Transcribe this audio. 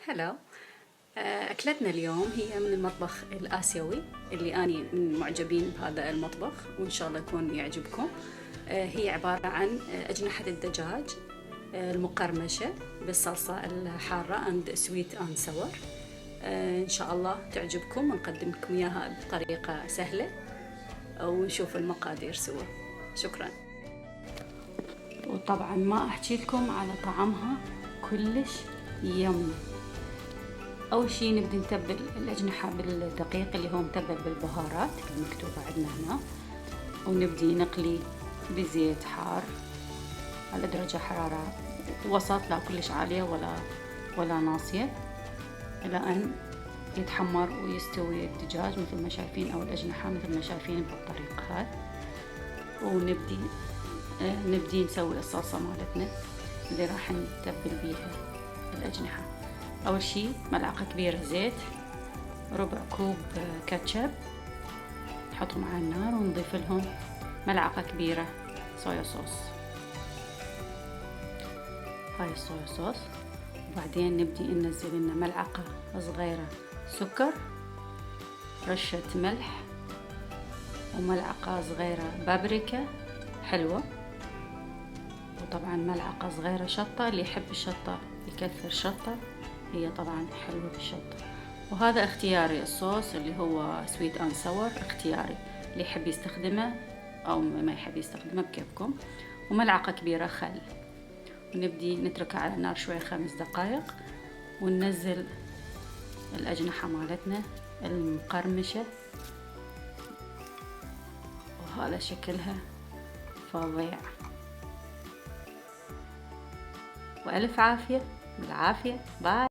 هلا. أكلتنا اليوم هي من المطبخ الآسيوي اللي أنا من معجبين بهذا المطبخ، وإن شاء الله يكون يعجبكم. هي عبارة عن أجنحة الدجاج المقرمشة بالصلصة الحارة and sweet and sour. إن شاء الله تعجبكم ونقدم لكم إياها بطريقة سهلة ونشوف المقادير سوا. شكرا. وطبعا ما أحكي لكم على طعمها كلش يمي. أول شي نبدي نتبل الأجنحة بالدقيق اللي هو متبل بالبهارات المكتوبة عندنا هنا، ونبدي نقلي بزيت حار على درجة حرارة وسط، لا كلش عالية ولا ناصية، إلى أن يتحمر ويستوي الدجاج مثل ما شايفين، أو الأجنحة مثل ما شايفين بالطريقة هاي. ونبدي نسوي الصلصة مالتنا اللي راح نتبل بيها الأجنحة. أول شي ملعقة كبيرة زيت، ربع كوب كاتشب نحطهم على النار، ونضيف لهم ملعقة كبيرة صويا صوص، هاي الصويا صوص. وبعدين نبدي ننزل لنا ملعقة صغيرة سكر، رشة ملح، وملعقة صغيرة بابريكا حلوة، وطبعا ملعقة صغيرة شطة، اللي يحب الشطة يكثر شطة، هي طبعا حلوة بالشطة. وهذا اختياري، الصوص اللي هو سويت اند ساور اختياري، اللي يحب يستخدمه او ما يحب يستخدمه بكيفكم. وملعقة كبيرة خل، ونبدي نتركها على النار شوية 5 دقائق، وننزل الأجنحة مالتنا المقرمشة، وهذا شكلها فظيع. وألف عافية بالعافية. باي.